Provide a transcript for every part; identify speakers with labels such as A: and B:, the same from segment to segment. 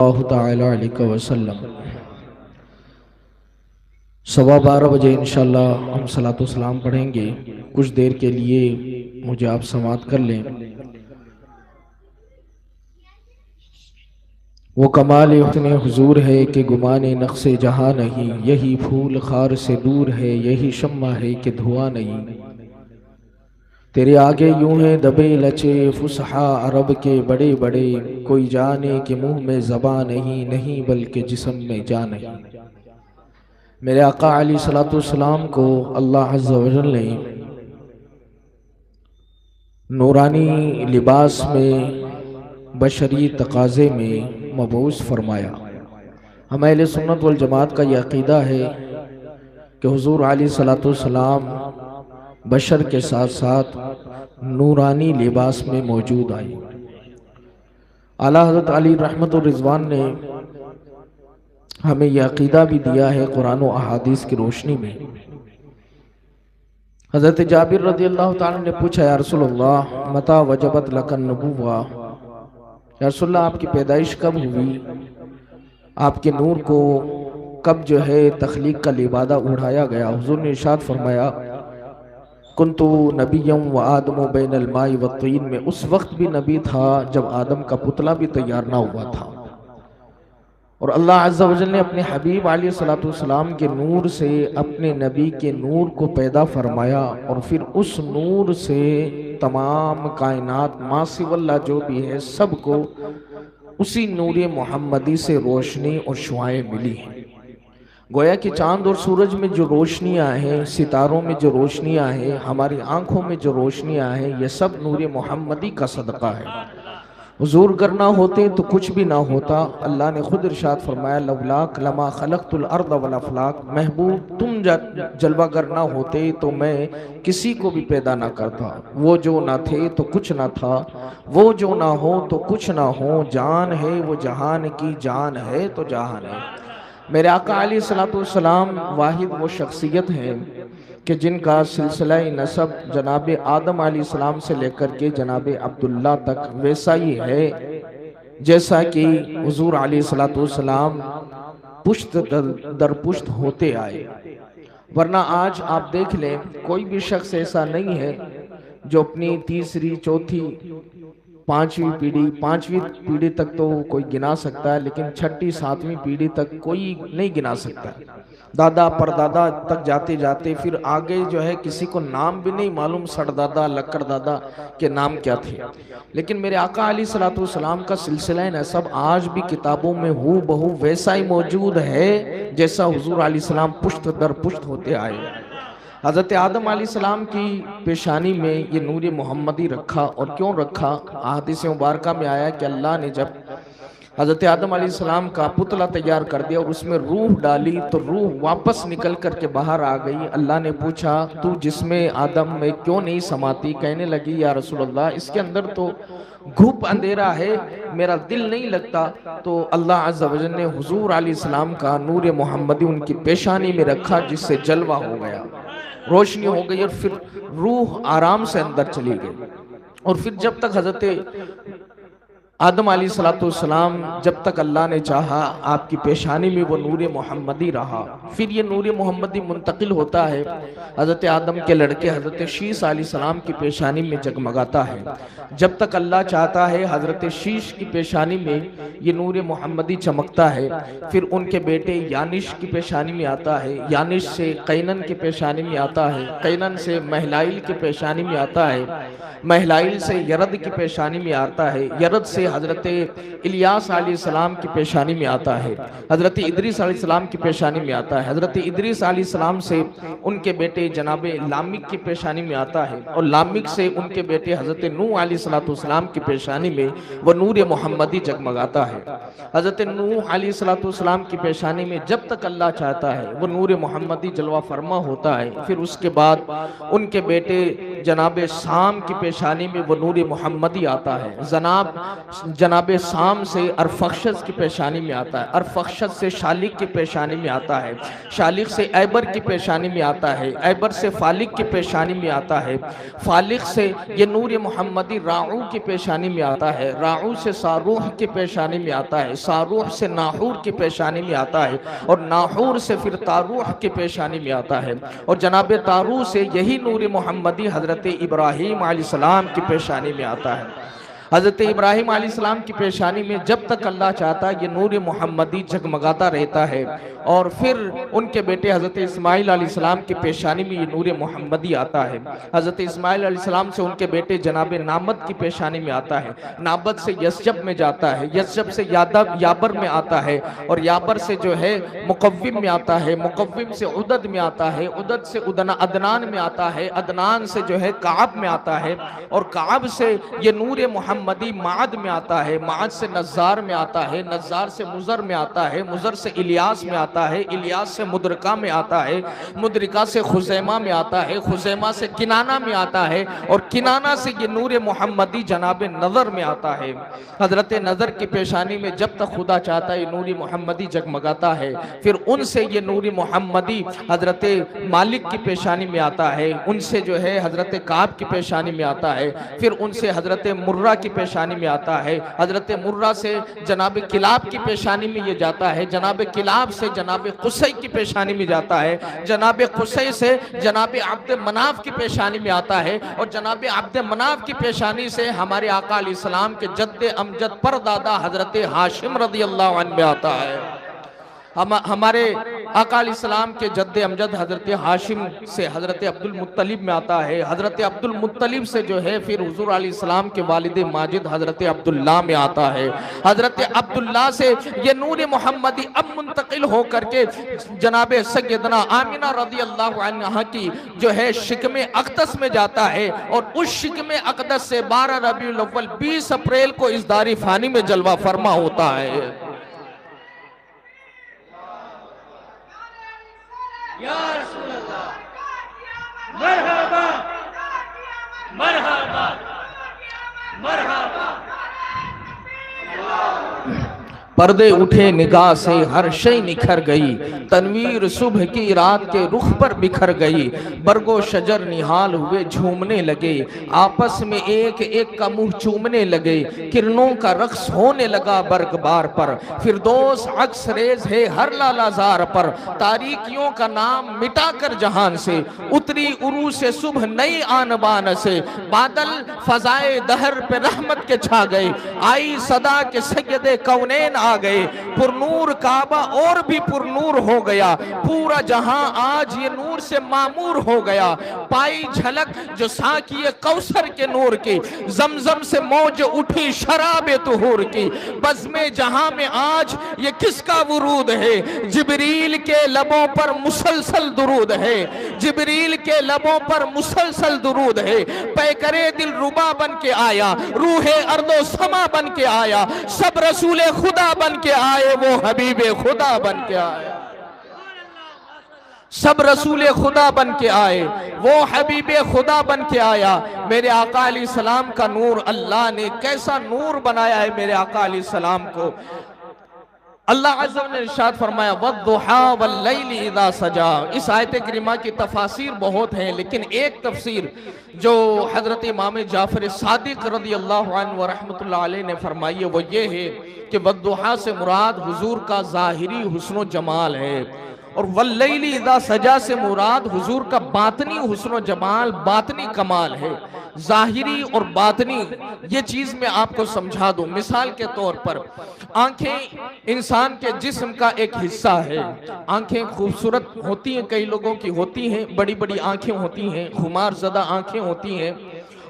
A: अलैहि वसल्लम 12:15 इंशाल्लाह हम सलातो सलाम पढ़ेंगे। कुछ देर के लिए मुझे आप समाअत कर लें। वो कमाल उतने हुजूर है कि गुमाने नक्शे जहां नहीं, यही फूल खार से दूर है, यही शम्मा है कि धुआं नहीं। तेरे आगे यूं हैं दबे लचे फुसहा अरब के बड़े बड़े, कोई जाने कि मुंह में ज़बां नहीं, नहीं बल्कि जिस्म में जान नहीं। मेरे आका अली सलातो सलाम को अल्लाह अज़्ज़ा वजल ने नूरानी लिबास में बशरी तकाज़े में मबूस फरमाया। हम अहले सुन्नत वल जमात का यह अक़ीदा है कि हुज़ूर अली सलातो सलाम बशर के साथ साथ नूरानी लिबास में मौजूद आए। आला हज़रत अली रहमतुर रिज़वान ने हमें यह अक़ीदा भी दिया है कुरान और अहादीस की रोशनी में। हज़रत जाबिर रज़ियल्लाहु ताला ने पूछा, या रसूलल्लाह मता वजबत लकन नबुव्वा, या रसूलल्लाह आपकी पैदाइश कब हुई, आपके नूर को कब जो है तख्लीक का लिबादा उड़ाया गया। हुज़ूर ने इरशाद फरमाया, कुन्तु नबिय्यम व आदम बैनल माई व तीन, में उस वक्त भी नबी था जब आदम का पुतला भी तैयार ना हुआ था। और अल्लाह अज़्ज़ा वजल ने अपने हबीब अलैहिस्सलातु सलाम के नूर से अपने नबी के नूर को पैदा फरमाया, और फिर उस नूर से तमाम कायनात मासिवल्ला जो भी है सबको उसी नूर मोहम्मदी से रोशनी और शुआएं मिली हैं। गोया कि चांद और सूरज में जो रोशनियां हैं, सितारों में जो रोशनियां हैं, हमारी आंखों में जो रोशनियां हैं, ये सब नूर मोहम्मदी का सदका है। हुजूर अगर ना होते तो कुछ भी ना होता। अल्लाह ने खुद इरशाद फरमाया, लौलाक लमा खलक़तुल अर्द वल अफ़लाक, महबूब तुम जलवागर ना होते तो मैं किसी को भी पैदा ना करता। वो जो ना थे तो कुछ ना था, वो जो ना हो तो कुछ ना हो, जान है वो जहान की, जान है तो जहान है। मेरे आका अलैहिस्सलातु सलाम वाहिद वो शख्सियत है कि जिनका सिलसिला नसब जनाब आदम अलैहिस्सलाम से लेकर के जनाब अब्दुल्ला तक वैसा ही है जैसा कि हुजूर अलैहिस्सलातु सलाम पुश्त दर पुश्त होते आए। वरना आज आप देख लें, कोई भी शख्स ऐसा नहीं है जो अपनी तीसरी चौथी पांचवी पीढ़ी तक तो कोई गिना सकता है, लेकिन छठी सातवीं पीढ़ी तक कोई नहीं गिना सकता। दादा परदादा तक जाते जाते फिर आगे जो है किसी को नाम भी नहीं मालूम, सड़दादा लक्कर दादा के नाम क्या थे। लेकिन मेरे आका अलैहिस्सलातु सलाम का सिलसिला नसब आज भी किताबों में हू बहू वैसा ही मौजूद है जैसा हुजूर अलैहिस्सलाम पुश्त दर पुश्त होते आए। हज़रत आदम अलैहिस्सलाम की पेशानी में ये नूर मोहम्मदी रखा। और क्यों रखा? हदीस मुबारका में आया कि अल्लाह ने जब हज़रत आदम अलैहिस्सलाम का पुतला तैयार कर दिया और उसमें रूह डाली तो रूह वापस निकल करके बाहर आ गई। अल्लाह ने पूछा, तू जिसमें आदम में क्यों नहीं समाती? कहने लगी, या रसूलल्लाह इसके अंदर तो घुप अंधेरा है, मेरा दिल नहीं लगता। तो अल्लाह अज़्ज़ा वजल ने हुजूर अलैहिस्सलाम का नूर मोहम्मदी उनकी पेशानी में रखा, जिससे जलवा हो गया, रोशनी हो गई, और फिर रूह आराम से अंदर चली गई। और फिर जब तक हजरत आदम अलैहिस्सलाम, जब तक अल्लाह ने चाहा, आपकी पेशानी में वो नूर मोहम्मदी रहा। फिर ये नूर मोहम्मदी मुंतकिल होता है, हज़रत आदम के लड़के हज़रत शीस अलैहिस्सलाम की पेशानी में जगमगाता है। जब तक अल्लाह चाहता है हज़रत शीस की पेशानी में ये नूर मोहम्मदी चमकता है। फिर उनके बेटे यानिश की पेशानी में आता है, यानिश से कैनन की पेशानी में आता है, कैनन से महलाइल की पेशानी में आता है, महलाइल से यरद की पेशानी में आता है, यरद से हजरत इलियास अलैहिस्सलाम की पेशानी में आता है, हजरत इदरीस अलैहिस्सलाम की पेशानी में आता है, हजरत इदरीस अलैहिस्सलाम से उनके बेटे जनाब लामिक की पेशानी में आता है, और लामिक से उनके बेटे हजरत नूह अलैहिस्सलाम की पेशानी में वह नूर मोहम्मदी जगमगाता है। हजरत नूह अलैहिस्सलाम की पेशानी में जब तक अल्लाह चाहता है वो नूर मोहम्मदी जलवा फरमा होता है। फिर उसके बाद उनके बेटे जनाब शाम की पेशानी में वो नूर मोहम्मदी आता है, जनाब शाम से अरफक्षस की पेशानी में आता है, अरफक्षस से शालिक की पेशानी में आता है, शालिक से ऐबर की पेशानी में आता है, ऐबर से फालिक की पेशानी में आता है, फालिक से ये नूर मोहम्मदी राऊ की पेशानी में आता है, राऊ से सारूह की पेशानी में आता है, सारूह से नाहूर की पेशानी में आता है, और नाहूर से फिर तारूह की पेशानी में आता है, और जनाब तारू से यही नूर मोहम्मदी हजरत इब्राहीम अलैहिस्सलाम की पेशानी में आता है। हज़रत इब्राहीम अलैहिस्सलाम की पेशानी में जब तक अल्लाह चाहता है ये नूर मोहम्मदी जगमगाता रहता है, और फिर उनके बेटे हज़रत इस्माइल अलैहिस्सलाम की पेशानी में ये नूर मोहम्मदी आता है। हज़रत इस्माइल अलैहिस्सलाम से उनके बेटे जनाब नामद की पेशानी में आता है, नाबद से यसजब में जाता है, यसजब से याबर में आता है, और याबर से जो है मुकव्विम में आता है, मुकव्विम से उदद में आता है, उदद से अदनान में आता है, अदनान से जो है काब में आता है, और काब से ये नूर मोहम्मदी माद में आता है, माद से नज़ार में आता है, नज़ार से मुज़र में आता है, मुज़र से इलियास में आता है, इलियास से मुद्रिका में आता है, मुद्रिका से खुज़ैमा में आता है, खुज़ैमा से किनाना में आता है, और किनाना से ये नूर मोहम्मदी जनाब नज़र में आता है। हज़रत नज़र की पेशानी में जब तक खुदा चाहता है नूर मोहम्मदी जगमगाता है, फिर उनसे ये नूर मोहम्मदी हज़रत मालिक की पेशानी में आता है, उनसे जो है हज़रत काब की पेशानी में आता है, फिर उनसे हज़रत मुर्रा की पेशानी में आता है, हज़रत मुर्रा से जनाब किलाब की पेशानी में ये जाता है, जनाब किलाब से जनाब कुसै की पेशानी में जाता है, जनाब कुसै से जनाब अब्द मनाफ की पेशानी में आता है, और जनाब अब्द मनाफ की पेशानी से हमारे आका अलैहिस्सलाम के जद्दे अमजद परदादा हज़रत हाशिम रज़ियल्लाहु अन्हु में आता है। हमारे आका अलैहिस्सलाम के जद्दे अमजद हज़रत हाशिम से हज़रत अब्दुल मुत्तलिब में आता है, हज़रत अब्दुल मुत्तलिब से जो है फिर हुज़ूर अलैहिस्सलाम के वालिद माजिद हज़रत अब्दुल्ला में आता है, हज़रत अब्दुल्ला से ये नूर मोहम्मदी अब मुंतकिल होकर के जनाब सैयदना आमिना रज़ियल्लाहु अन्हा की जो है शिकमे अक़दस में जाता है, और उस शिकमे अक़दस से 12 रबीउल अव्वल 20 अप्रैल को इस दारी फ़ानी में जलवा फरमा होता है।
B: या रसूल अल्लाह, मरहबा मरहबा मरहबा।
A: पर्दे उठे निगाह से हर शय निखर गई, तनवीर सुबह की रात के रुख पर बिखर गई, बरगो शजर निहाल हुए झूमने लगे, आपस में एक एक का मुंह चूमने लगे, किरणों का रक्स होने लगा बरगबार पर, फिरदौस अक्स रेज है हर लालाजार पर, तारीकियों का नाम मिटाकर जहान से, उतरी उरू से सुबह नई आन बान से, बादल फजाए दहर पे रहमत के छा गए, आई सदा के सैयदे कौनैन आ गए, पुरनूर काबा और भी पुरनूर हो गया, पूरा जहां आज ये नूर से मामूर हो गया, पाई झलक जो साकिए कौसर के नूर की, जमजम से मौज उठी शराबे तुहूर की, बज़्मे जहां में आज ये किसका वुरूद है, जिब्रील के लबों पर मुसलसल दुरूद है, जिब्रील के लबों पर मुसलसल दुरूद है, पैकरे दिल रुबा बन के आया, रूहे अर्दो समा बन के आया, सब रसूले खुदा बन के आए, वो हबीबे खुदा बन के आए, सब रसूले खुदा बन के आए, वो हबीबे खुदा बन के आया। मेरे आका अलैहिस्सलाम का नूर, अल्लाह ने कैसा नूर बनाया है मेरे आका अलैहिस्सलाम को। अल्लाह अज़्ज़ा ने इरशाद फरमाया वद्दुहा वल्लैलि इज़ा सजा। इस आयत करीमा की तफासिर बहुत हैं, लेकिन एक तफसीर जो हज़रत इमाम जाफ़र सादिक रज़ियल्लाहु अन्हु व रहमतुल्लाह अलैह ने फरमाई है वो ये है कि वद्दुहा से मुराद हुजूर का ज़ाहिरी हुस्न जमाल है, और वल्लैलि इज़ा सजा से मुराद हुजूर का बातनी हुस्न जमाल, बातनी कमाल है। ज़ाहिरी और बातनी ये चीज़ मैं आपको समझा दूं। मिसाल के तौर पर आंखें इंसान के जिस्म का एक हिस्सा है। आंखें खूबसूरत होती हैं, कई लोगों की होती हैं, बड़ी बड़ी आंखें होती हैं, खुमार ज़दा आंखें होती हैं,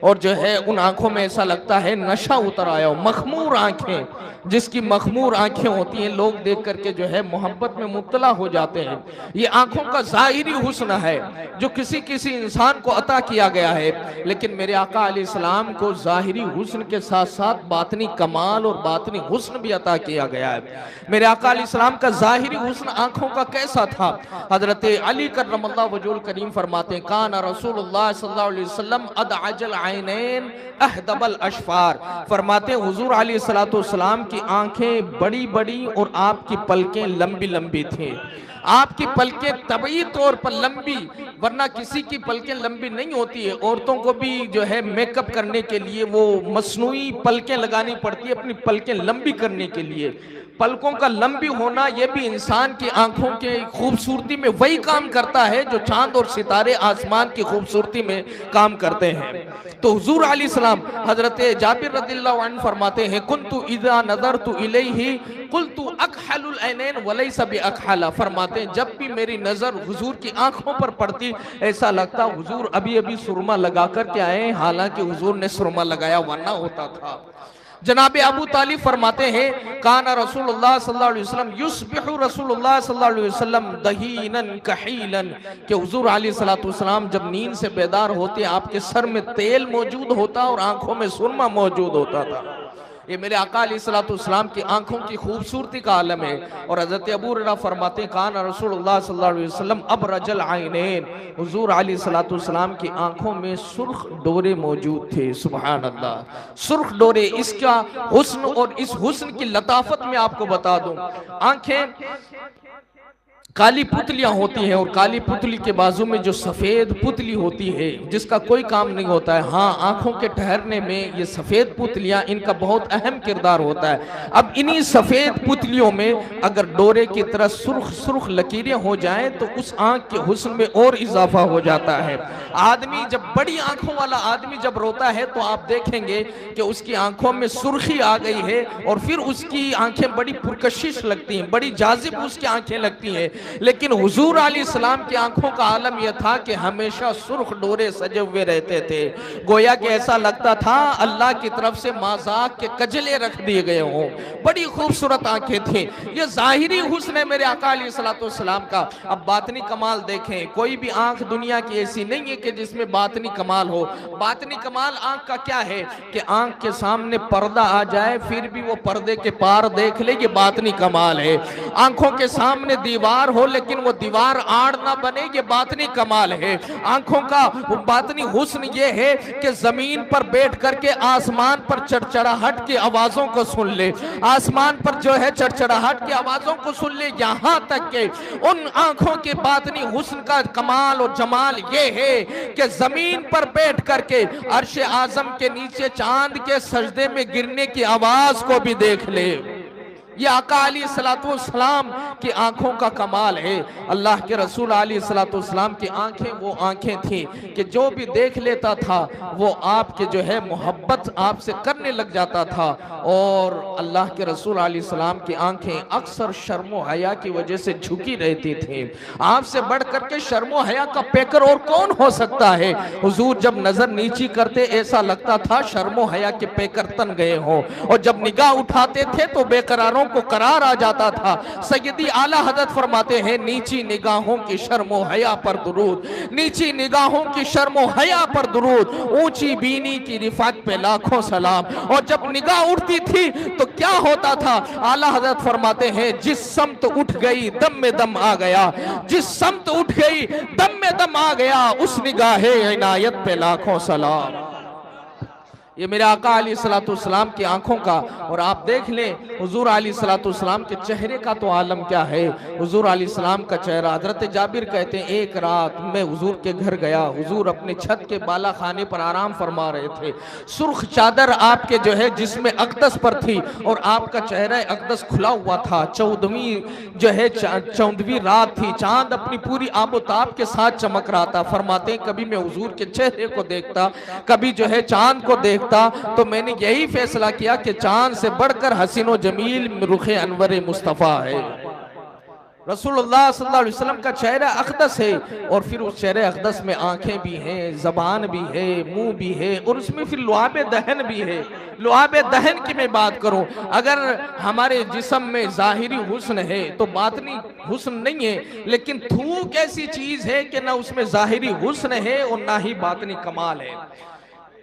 A: और जो है उन आंखों में ऐसा लगता है नशा उतर आया हो। मखमूर आंखें, जिसकी मखमूर आंखें होती हैं, लोग देख करके जो है मोहब्बत में मुब्तला हो जाते हैं। ये आंखों का जाहिरी हुस्न है जो किसी किसी इंसान को अता किया गया है, लेकिन मेरे आका अलैहिस्सलाम को जाहिरी हुस्न के साथ साथ बातनी कमाल और बातनी हुस्न भी अता किया गया है। मेरे आका अलैहिस्सलाम का जाहिरी हुस्न आंखों का कैसा था? हजरत अली कर्रमल्लाहु वजहुल करीम फरमाते हैं, काना रसूलुल्लाह सल्लल्लाहु अलैहि वसल्लम अदअजल ऐनैन अहदबल अशफार। फरमाते हैं हुजूर अलैहिस्सलातु वस्सलाम की आंखें बड़ी बड़ी और आपकी पलकें लंबी लंबी थी। आपकी पलकें तबई तौर पर लंबी, वरना किसी की पलकें लंबी नहीं होती है। औरतों को भी जो है मेकअप करने के लिए वो मसनूई पलकें लगानी पड़ती है अपनी पलकें लंबी करने के लिए। पलकों का लंबी होना ये भी इंसान की आंखों के खूबसूरती में वही काम करता है जो चांद और सितारे आसमान की खूबसूरती में काम करते हैं। तो हुजूर अलैहिस्सलाम हजरत जाबिर रदियल्लाहु अन्हु फरमाते हैं, कुन्तु इज़ा नज़रतु इलैहि कुल्तु अकहलुल ऐनैन वलैसा बिअकहला। फरमाते हैं जब भी मेरी नजर हुजूर की आंखों पर पड़ती, ऐसा लगता हुजूर अभी अभी सुरमा लगा कर के आए, हालांकि हुजूर ने सुरमा लगाया वरना होता था। जनाब अबू तालिब फरमाते हैं, काना रसूलुल्लाह सल्लल्लाहु अलैहि वसल्लम युस्बिहु रसूलुल्लाह सल्लल्लाहु अलैहि वसल्लम दहीनन कहीलन, कि हुजूर अलैहिस्सलातु वस्सलाम जब नींद से बेदार होते आपके सर में तेल मौजूद होता और आंखों में सुरमा मौजूद होता था। ये मेरे आका अलैहिस्सलातु वस्सलाम की आंखों की खूबसूरती का आलम है। और हज़रत अबू हुरैरा फरमाते हैं, काना रसूलुल्लाह सल्लल्लाहु अलैहि वसल्लम अबरजल आइनैन, हुजूर अलैहिस्सलातु वस्सलाम की आंखों में सुर्ख डोरे मौजूद थे। सुभान अल्लाह, सुर्ख डोरे। इसका हुस्न और इस हुस्न की लताफत में आपको बता दूं, आंखें काली पुतलियां होती हैं और काली पुतली के बाजू में जो सफेद पुतली होती है जिसका कोई काम नहीं होता है। हाँ, आंखों के ठहरने में ये सफेद पुतलियां, इनका बहुत अहम किरदार होता है। अब इन्हीं सफेद पुतलियों में अगर डोरे की तरह सुर्ख सुर्ख लकीरें हो जाएं तो उस आंख के हुस्न में और इजाफा हो जाता है। आदमी जब, बड़ी आंखों वाला आदमी जब रोता है तो आप देखेंगे कि उसकी आंखों में सुर्खी आ गई है और फिर उसकी आंखें बड़ी पुरकशिश लगती हैं, बड़ी जाजिब उसकी आंखें लगती हैं। लेकिन हुजूर अलैहिस्सलाम की आंखों का आलम यह था कि हमेशा सुर्ख डोरे सजे हुए रहते थे, गोया कि ऐसा लगता था अल्लाह की तरफ से मजाक के कजले रख दिए गए हों। बड़ी खूबसूरत आंखें थी। ये जाहिरी हुस्न है मेरे आका अलैहिस्सलातु वस्सलाम का। अब बातनी कमाल देखें, कोई भी आंख दुनिया की ऐसी नहीं है कि जिसमें बातनी कमाल हो। बातनी कमाल आंख का क्या है कि आंख के सामने पर्दा आ जाए फिर भी वो पर्दे के पार देख ले, ये बातनी कमाल है। आंखों के सामने दीवार हो लेकिन वो दीवार आड़ ना बने, ये बातनी कमाल है। आंखों का बातनी हुस्न ये है कि जमीन पर बैठ करके आसमान पर चड़चड़ाहट की आवाजों को सुन ले, आसमान पर जो है चड़चड़ाहट की आवाजों को सुन ले। यहां तक के उन आंखों के बातनी हुस्न का कमाल और जमाल ये है कि जमीन पर बैठ करके अर्श आजम के नीचे चांद के सजदे में गिरने की आवाज को भी देख ले। ये आका अलैहिस्सलातु वस्सलाम की आंखों का कमाल है। अल्लाह के रसूल अलैहिस्सलातु वस्सलाम की आंखें वो आंखें थी कि जो भी देख लेता था वो आपके जो है मोहब्बत आपसे करने लग जाता था। और अल्लाह के रसूल अलैहिस्सलाम की आंखें अक्सर शर्मो हया की वजह से झुकी रहती थी। आपसे बढ़ करके शर्मो हया का पैकर और कौन हो सकता है। हुजूर जब नजर नीची करते ऐसा लगता था शर्मो हया के पैकर तन गए हों, और जब निगाह उठाते थे तो बेकरारों को करार आ जाता था। सैयदी आला हजरत फरमाते हैं, नीची निगाहों की शर्मो हया पर दुरूद, नीची निगाहों की शर्मो हया पर दुरूद, ऊंची बीनी की रिफात पे लाखों सलाम। और जब निगाह उठती थी तो क्या होता था? आला हजरत फरमाते हैं, जिस समत उठ गई दम में दम आ गया, जिस समत उठ गई दम में दम आ गया, उस निगाहे इनायत पे लाखों सलाम। ये मेरे आका अलैहिस्सलातु वस्सलाम की आंखों का। और आप देख लें हुजूर अलैहिस्सलातु वस्सलाम के चेहरे का तो आलम क्या है। हुजूर अलैहिस्सलाम का चेहरा, हजरत जाबिर कहते हैं, एक रात मैं हुजूर के घर गया, हुजूर अपने छत के बाला खाने पर आराम फरमा रहे थे। सुर्ख चादर आपके जो है जिसमें अक़दस पर थी और आपका चेहरा अक़दस खुला हुआ था। 14वीं रात थी, चांद अपनी पूरी आबोताब के साथ चमक रहा था। फरमाते हैं, कभी मैं हुजूर के चेहरे को देखता, कभी जो है चांद को देखता, तो मैंने यही फैसला किया कि चांद से बढ़कर हसीनो जमील रुखे अनवर मुस्तफा है। रसूलुल्लाह सल्लल्लाहु अलैहि वसल्लम का चेहरा अक़दस है, और फिर उस चेहरे अक़दस में आंखें भी हैं, ज़बान भी है, मुंह भी है, और उसमें फिर लुआब दहन भी है। लुआब दहन की मैं बात करूं, अगर हमारे जिस्म में ज़ाहिरी हुस्न है तो बातनी हुस्न नहीं है, लेकिन थूक ऐसी चीज है कि ना उसमें ज़ाहिरी हुस्न है और ना ही बातनी कमाल है।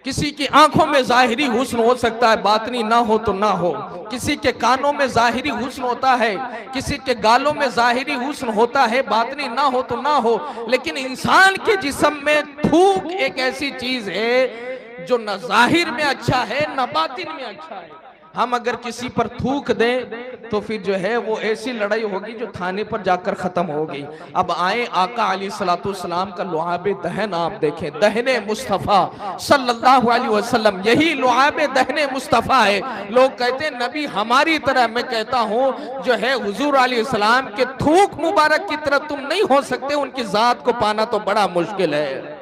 A: किसी की आंखों में ज़ाहिरी हुस्न हो सकता है, बातनी ना हो तो ना हो। किसी के कानों में ज़ाहिरी हुस्न होता है, किसी के गालों में ज़ाहिरी हुस्न होता है, बातनी ना हो तो ना हो। लेकिन इंसान के जिस्म में थूक एक ऐसी चीज है जो न ज़ाहिर में अच्छा है न बातिन में अच्छा है। हम अगर किसी पर थूक दें तो फिर जो है वो ऐसी लड़ाई होगी जो थाने पर जाकर खत्म होगी। अब आए आका अलैहिस्सलाम का लुआब दहन आप देखें, दहने मुस्तफ़ा सल्लल्लाहु अलैहि वसल्लम, यही लुआब दहने मुस्तफ़ा है। लोग कहते हैं नबी हमारी तरह, मैं कहता हूँ जो है हुजूर अलैहिस्सलाम के थूक मुबारक की तरह तुम नहीं हो सकते, उनकी जात को पाना तो बड़ा मुश्किल है।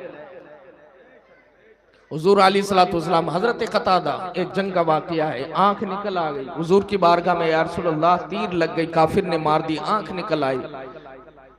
A: हुजूर अलैहिस्सलाम, हजरत कतादा, एक जंग का वाकया है, आंख निकल आ गई हुजूर की बारगाह में, या रसूलल्लाह तीर लग गई, काफिर ने मार दी, आंख निकल आई।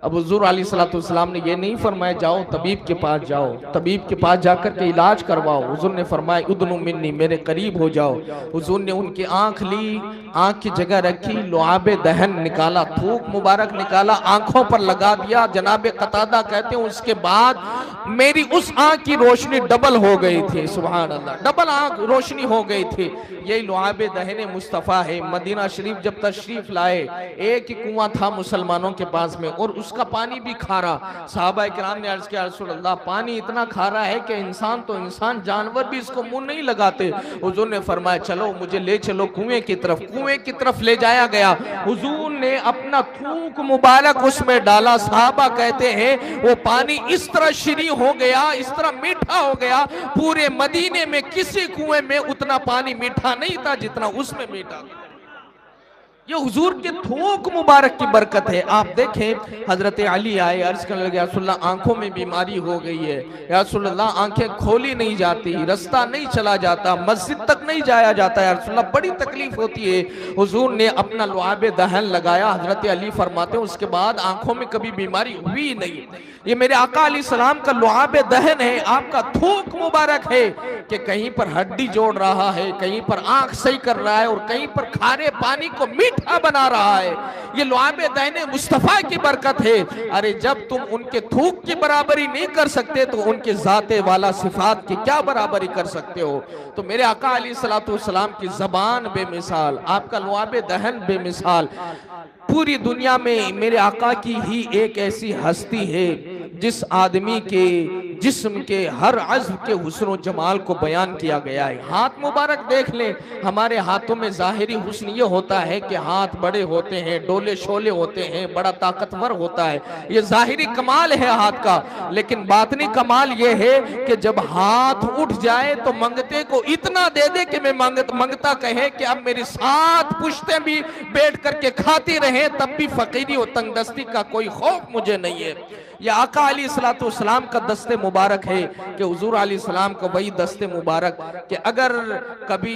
A: अब हुजूर अलैहिस्सलाम ने ये नहीं फरमाया जाओ तबीब के पास जाओ, तबीब के पास जाकर के इलाज करवाओ। हुजूर ने फरमाया उदनु मिन्नी, मेरे करीब हो जाओ। हुजूर ने उनकी आंख ली, आंख की जगह रखी, लुआब दहन निकाला, थूक मुबारक निकाला, आंखों पर लगा दिया। जनाब कतादा कहते हैं उसके बाद मेरी उस आंख की रोशनी डबल हो गई थी, सुभान अल्लाह, डबल आंख रोशनी हो गई थी। यही लुआब दहन मुस्तफ़ा है। मदीना शरीफ जब तशरीफ लाए, एक ही कुआं था मुसलमानों के पास में, और उसका पानी भी खारा। सहाबा किराम ने अर्ज किया रसूल अल्लाह, पानी इतना खारा है कि इंसान तो इंसान, जानवर भी इसको मुंह नहीं लगाते। हुजूर ने फरमाया चलो मुझे ले चलो कुएं की तरफ। कुएं की तरफ ले जाया गया, हुजूर ने अपना थूक मुबारक उसमें डाला। सहाबा कहते हैं वो पानी इस तरह शीरी हो गया, इस तरह मीठा हो गया, पूरे मदीने में किसी कुएं में उतना पानी मीठा नहीं था जितना उसमें मीठा। ये हुजूर के थूक मुबारक की बरकत है। आप देखें हजरत अली आए, अर्ज करने लगे या रसूलल्लाह आंखों में बीमारी हो गई है, या रसूलल्लाह आंखें खोली नहीं जाती, रास्ता नहीं चला जाता, मस्जिद तक नहीं जाया जाता, या रसूलल्लाह बड़ी तकलीफ होती है। हुजूर ने अपना लुआब दहन लगाया। हजरत अली फरमाते हैं उसके बाद आंखों में कभी बीमारी हुई नहीं। ये मेरे आका अलैहिस्सलाम का लुआब दहन है, आपका थूक मुबारक है कि कहीं पर हड्डी जोड़ रहा है, कहीं पर आंख सही कर रहा है, और कहीं पर खारे पानी को मीठा बना रहा है। ये लुआब दहन मुस्तफ़ा की बरकत है। अरे जब तुम उनके थूक की बराबरी नहीं कर सकते तो उनके जाते वाला सिफात की क्या बराबरी कर सकते हो। तो मेरे आका अलैहिस्सलाम की जबान बेमिसाल, आपका लुआब दहन बेमिसाल। पूरी दुनिया में मेरे आका की ही एक ऐसी हस्ती है जिस आदमी के जिस्म के हर अज़्व के हुस्न और जमाल को बयान किया गया है। हाथ मुबारक देख लें, हमारे हाथों में ज़ाहिरी हुस्न ये होता है कि हाथ बड़े होते हैं, डोले शोले होते हैं, बड़ा ताकतवर होता है, ये ज़ाहिरी कमाल है हाथ का। लेकिन बातनी कमाल ये है कि जब हाथ उठ जाए तो मंगते को इतना दे दे कि मैं मंगता कहे कि अब मेरी 7 पुश्तें भी बैठ करके खाती रहे, तब भी फकीरी और तंगदस्ती का कोई खौफ मुझे नहीं है। यह आका अलैहिस्सलाम का दस्ते मुबारक है कि हुजूर अलैहिस्सलाम का वही दस्ते मुबारक कि अगर कभी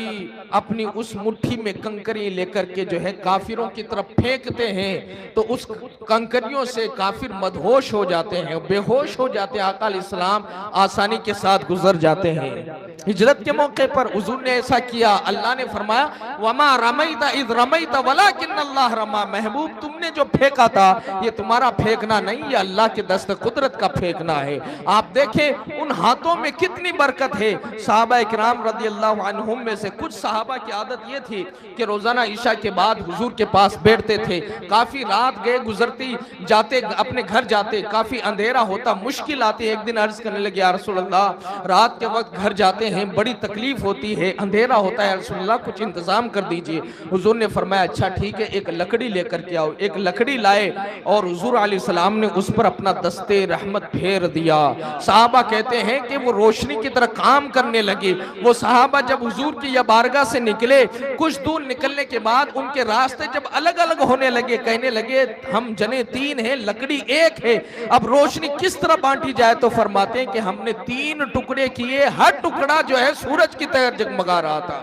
A: अपनी उस मुट्ठी में कंकरी लेकर के जो है काफिरों की तरफ फेंकते हैं तो उस कंकरियों से काफिर मदहोश हो जाते हैं, बेहोश हो जाते हैं। आका अलैहिस्सलाम आसानी के साथ गुजर जाते हैं। हिजरत के मौके पर हुजूर ने ऐसा किया, अल्लाह ने फरमाया वमा रमैता इज़ रमैता वलाकिन्नल्लाह रमा, महबूब तुमने जो फेंका था ये तुम्हारा फेंकना नहीं, ये अल्लाह के दस्त कुदरत का फेंकना है। आप देखें उन हाथों में कितनी बरकत है। सहाबा किराम रज़ियल्लाहु अन्हुम में से कुछ सहाबा की आदत ये थी कि रोजाना ईशा के बाद हुजूर के पास बैठते थे। काफी रात गए गुजरती, जाते अपने घर जाते, काफी अंधेरा होता, मुश्किल आती। एक दिन अर्ज करने लगे या रसूल अल्लाह रात के वक्त घर जाते हैं, बड़ी तकलीफ होती है, अंधेरा होता है, रसूल अल्लाह कुछ इंतजाम कर दीजिए। हुजूर ने फरमाया अच्छा ठीक है, एक लकड़ी लेकर के आओ। एक लकड़ी लाए और हुजूर अलैहिस्सलाम ने उस पर अपना दस्ते रहमत फेर दिया। सहाबा कहते हैं कि वो रोशनी की तरह काम करने लगे। वो सहाबा जब हुजूर की या बारगाह से निकले, कुछ दूर निकलने के बाद उनके रास्ते जब अलग अलग होने लगे, कहने लगे हम जने 3 हैं, लकड़ी एक है, अब रोशनी किस तरह बांटी जाए। तो फरमाते हैं कि हमने 3 टुकड़े किए, हर टुकड़ा जो है सूरज की तरह जगमगा रहा था।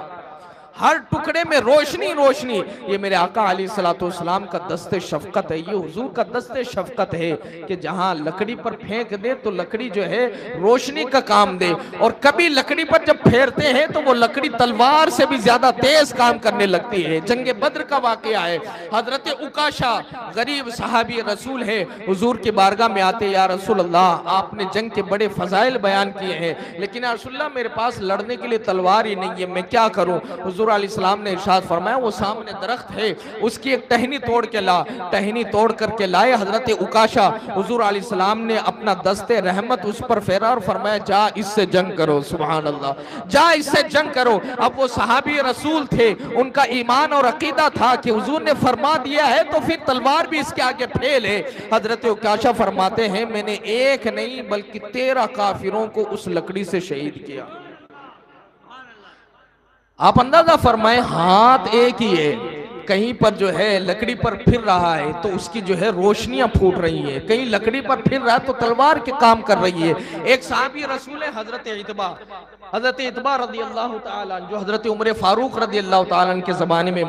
A: हर टुकड़े में रोशनी रोशनी। ये मेरे आका अलैहिस्सलाम का दस्ते शफकत है, ये हुजूर का दस्ते शफकत है कि जहां लकड़ी पर फेंक दे तो लकड़ी जो है रोशनी का काम दे, और कभी लकड़ी पर जब फेरते हैं तो वो लकड़ी तलवार से भी ज्यादा तेज काम करने लगती है। जंग बद्र का वाकया है, हजरत उकाशा गरीब सहाबी रसूल है, हुजूर की बारगाह में आते, या रसूल अल्लाह आपने जंग के बड़े फजाइल बयान किए हैं, लेकिन या रसूल अल्लाह मेरे पास लड़ने के लिए तलवार ही नहीं है, मैं क्या करूं? हुजूर अलैहिस्सलाम ने इरशाद फरमाया वो सामने दरख्त है उसकी एक टहनी तोड़ के ला। टहनी तोड़ करके लाए हजरत उकाशा, हुजूर अलैहिस्सलाम ने अपना दस्ते रहमत उस पर फेरा और फरमाया जा इससे जंग करो। सुभान अल्लाह, जा इससे जंग करो। अब वो सहाबी रसूल थे, उनका ईमान और अकीदा था कि हुजूर ने फरमा दिया है तो फिर तलवार भी इसके आगे फेल है। हजरत उकाशा फरमाते हैं मैंने एक नहीं बल्कि 13 काफिरों को उस लकड़ी से शहीद किया। आप अंदाजा फरमाएं, हाथ एक ही है, कहीं पर जो है लकड़ी पर फिर रहा है तो उसकी जो है रोशनियां फूट रही है, कहीं लकड़ी पर फिर रहा है तो तलवार के काम कर रही है। एक साहबी रसूल है हजरत इतबा रदी अल्लाह ताला, जो हजरत उमर फारूक रदी अल्लाह ताला के जमाने में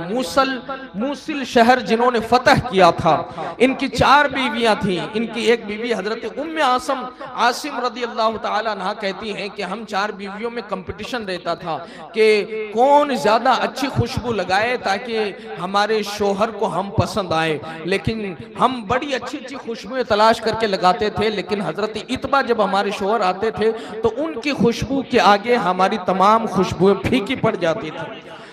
A: मूसिल शहर जिन्होंने फतह किया था, इनकी 4 बीवियां थी। इनकी एक बीवी हजरत उम्मे आसिम रदी अल्लाह ताला अन्हा कहती हैं कि हम 4 बीवियों में कंपटीशन रहता था कि कौन ज्यादा अच्छी खुशबू लगाए ताकि हमारे शोहर को हम पसंद आए। लेकिन हम बड़ी अच्छी अच्छी खुशबुएं तलाश करके लगाते थे, लेकिन हजरत इतबा जब हमारे शोहर आते थे तो उनकी खुशबू के आगे हमारी तमाम खुशबुएं फीकी पड़ जाती थी,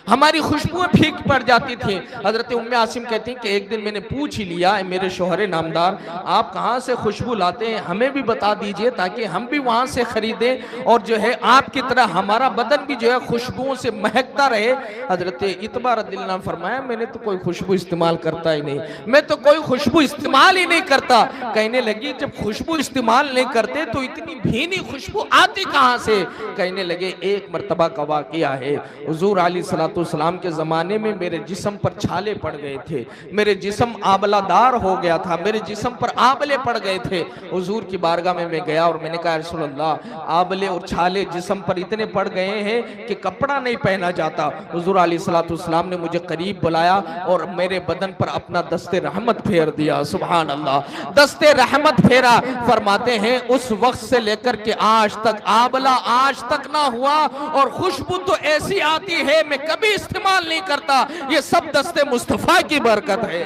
A: हमारी खुशबुएं फीकी पड़ जाती थी। हजरत उम्मे आसिम कहती हैं कि एक दिन मैंने पूछ ही लिया, मेरे शोहर नामदार आप कहाँ से खुशबू लाते हैं, हमें भी बता दीजिए ताकि हम भी वहाँ से खरीदें और जो है आपकी तरह हमारा बदन भी जो है खुशबुओं से महकता रहे। हजरत इतबा रज़ियल्लाहु अन्हा फरमाया मैंने तो कोई खुशबू इस्तेमाल करता ही नहीं, मैं तो कोई खुशबू इस्तेमाल ही नहीं करता। कहने लगी जब खुशबू इस्तेमाल नहीं करते तो इतनी भीनी खुशबू आती कहाँ से? कहने लगे एक मरतबा का वाकया है, हुजूर अलैहिस्सलाम के ज़माने में मेरे जिस्म पर छाले पड़ गए थे, मेरे जिस्म आबलादार हो गया था, मेरे जिस्म पर आबले पड़ गए थे। हुजूर की बारगाह में मैं गया और मैंने कहा रसूल अल्लाह आबले और छाले जिस्म पर इतने पड़ गए हैं कि कपड़ा नहीं पहना जाता। हुजूर अलैहिस्सलाम ने मुझे करीब बुलाया और मेरे बदन पर अपना दस्ते रहमत फेर दिया। सुभान अल्लाह, दस्ते रहमत फेरा। फरमाते हैं उस वक्त से लेकर के आज तक आबला आज तक ना हुआ और खुशबू तो ऐसी आती है मैं कभी इस्तेमाल नहीं करता। ये सब दस्ते मुस्तफा की बरकत है,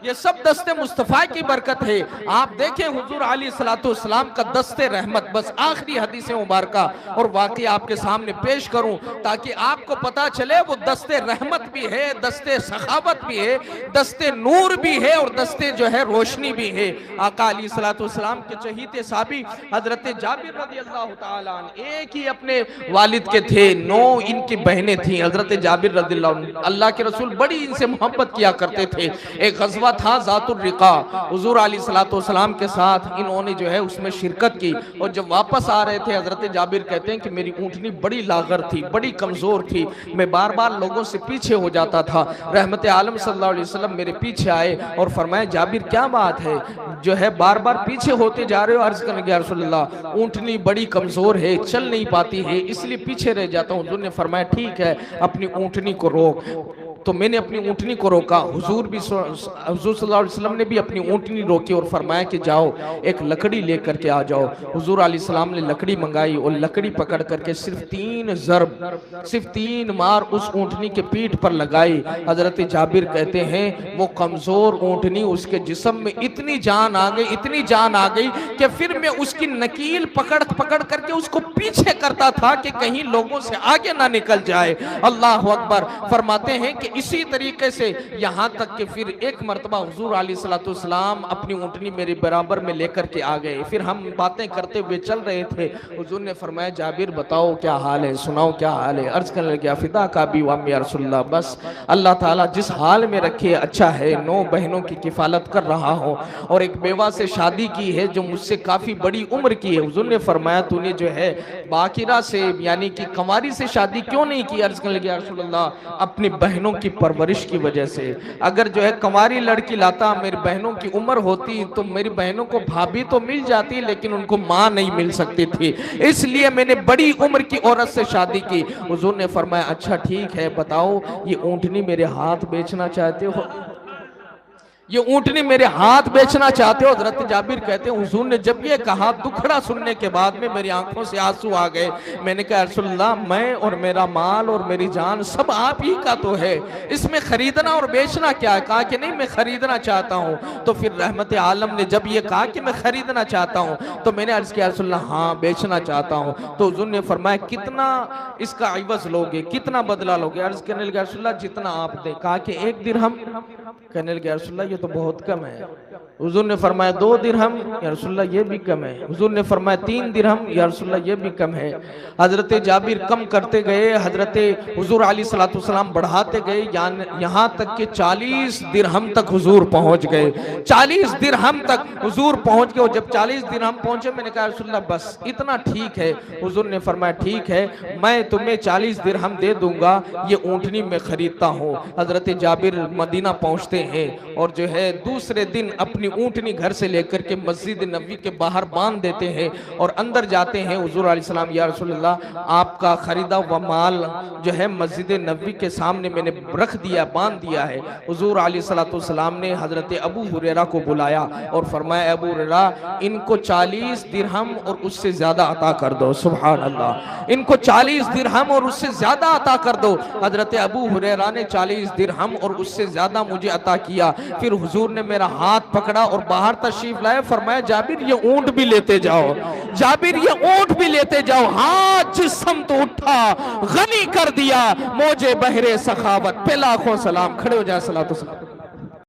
A: ये सब दस्ते मुस्तफा की बरकत है। आप देखें हुजूर अलैहिस्सलाम का दस्ते रहमत। बस आखिरी हदीस मुबारका और वाकया आपके सामने पेश करूं ताकि आपको पता चले वो दस्ते रहमत भी है, दस्ते सखावत भी है, दस्ते नूर भी है और दस्ते जो है रोशनी भी है। आका अलैहिस्सलाम के चहीते साहबी हजरत जाबिर रज़ियल्लाहु ताला अन्हु एक ही अपने वालिद के थे, 9 इनकी बहनें थी। हजरत जाबिर रज़ियल्लाहु अल्लाह के रसूल बड़ी इनसे मोहब्बत किया करते थे। एक गज़वा था ज़ातुर रिक़ा, हुजूर अलैहिस्सलाम के साथ इन्होंने जो है उसमें शिरकत की और जब वापस आ रहे थे हजरत जाबिर कहते हैं कि मेरी ऊँटनी बड़ी लागर थी, बड़ी कमजोर थी, मैं बार बार लोगों से पीछे हो जाता था। रहमत आलम सल्लल्लाहु अलैहि वसल्लम मेरे पीछे आए और फरमाया जाबिर क्या बात है जो है बार बार पीछे होते जा रहे हो? अर्ज करने लगे या रसूल अल्लाह ऊँटनी बड़ी कमजोर है, चल नहीं पाती है, इसलिए पीछे रह जाता हूँ। हुजूर ने फरमाया ठीक है अपनी ऊँटनी को रोक। तो मैंने अपनी ऊँटनी को रोका। हुजूर सल्लल्लाहु अलैहि वसल्लम ने भी अपनी ऊँटनी रोकी और फरमाया कि जाओ एक लकड़ी लेकर के आ जाओ। हुजूर अलैहिस्सलाम ने लकड़ी मंगाई और लकड़ी पकड़ करके सिर्फ 3 ज़रब, सिर्फ 3 मार उस ऊँटनी के पीठ पर लगाई। हजरत जाबिर कहते हैं वो कमजोर ऊँटनी उसके जिस्म में इतनी जान आ गई, इतनी जान आ गई कि फिर मैं उसकी नकील पकड़ पकड़ करके उसको पीछे करता था कि कहीं लोगों से आगे ना निकल जाए। अल्लाह अकबर। फरमाते हैं कि इसी तरीके से यहाँ तक कि फिर एक मरतबा हुजूर अलैहिस्सलाम अपनी ऊँटनी मेरे बराबर में लेकर के आ गए। फिर हम बातें करते हुए चल रहे थे। हुजूर ने फरमाया जाबिर बताओ क्या हाल है, सुनाओ क्या हाल है। अर्ज करने लगे फिदा का भी वाम या रसूलल्लाह, बस अल्लाह ताला जिस हाल में रखे अच्छा है। 9 बहनों की किफालत कर रहा हूँ और एक बेवा से शादी की है जो मुझसे काफ़ी बड़ी उम्र की है। हुजूर ने फरमाया तूने जो है बाकिरा से यानी कि कंवारी से शादी क्यों नहीं की? अर्ज करने लगे या रसूलल्लाह अपनी बहनों की परवरिश की वजह से। अगर जो है कंवारी लड़की लाता, मेरी बहनों की उम्र होती तो मेरी बहनों को भाभी तो मिल जाती, लेकिन उनको माँ नहीं मिल सकती थी, इसलिए मैंने बड़ी उम्र की औरत से शादी की। हुजूर ने फरमाया अच्छा ठीक है, बताओ ये ऊँटनी मेरे हाथ बेचना चाहते हो, ये ऊँटनी मेरे हाथ बेचना चाहते हो? हजरत जाबिर कहते हैं हुजूर ने जब ये कहा, दुखड़ा सुनने के बाद में मेरी आंखों से आंसू आ गए। मैंने कहा रसूलुल्लाह, मैं और मेरा माल और मेरी जान सब आप ही का तो है, इसमें खरीदना और बेचना क्या है? कहा कि नहीं मैं खरीदना चाहता हूँ। तो फिर रहमत आलम ने जब ये कहा कि मैं खरीदना चाहता हूँ, तो मैंने अर्ज किया रसूलुल्लाह हाँ बेचना चाहता हूँ। तो हुजूर ने फरमाया कितना इसका इवज लोगे, कितना बदला लोगे? अर्ज करने लगे रसूलुल्लाह जितना आप दे। कहा कि 1 दिरहम? कहने लगे रसूलुल्लाह ये तो बहुत कम है। हुजूर ने फरमाया 2 दिरहम? या रसूलुल्लाह ये भी कम है। हुजूर ने फरमाया 3 दिरहम? या रसूलुल्लाह ये भी कम है। हजरत जाबिर कम करते गए, हजरत हुजूर अलैहिस्सलातु वस्सलाम बढ़ाते गए, यहाँ तक कि 40 दिरहम तक हुजूर पहुंच गए। 40 दिरहम तक हुजूर पहुंच गए। और जब 40 दिरहम पहुंचे, मैंने कहा रसूलुल्लाह बस इतना ठीक है। हुजूर ने फरमाया ठीक है, मैं तुम्हें 40 दिरहम दे दूंगा, ये ऊँटनी मैं खरीदता हूँ। हजरत जाबिर मदीना पहुंचते हैं और जो है दूसरे दिन अपनी ऊँटनी घर से लेकर के मस्जिद नबी के बाहर बांध देते हैं और अंदर जाते हैं। हुजूर अलैहिस्सलाम या रसूलुल्लाह आपका खरीदा हुआ माल जो है मस्जिद नबी के सामने मैंने रख दिया, बांध दिया है। हुजूर अलैहिस्सलाम ने हजरत अबू हुरैरा को बुलाया और फरमाया अबू हुरैरा इनको 40 दिरहम और उससे ज्यादा अता कर दो। सुभान अल्लाह, इनको 40 दिरहम और उससे ज्यादा अता कर दो। हजरत अबू हुरैरा ने 40 दिरहम और उससे ज्यादा मुझे अता किया। फिर हुजूर ने मेरा हाथ पकड़ा और बाहर तशरीफ लाए, फरमाया जाबिर ये ऊंट भी लेते जाओ, जाबिर ये ऊंट भी लेते जाओ। हाथ जिस्म तो उठा, गनी कर दिया, मौजे बहरे सखावत पे लाखों सलाम। खड़े हो जाए, सलातो सलाम।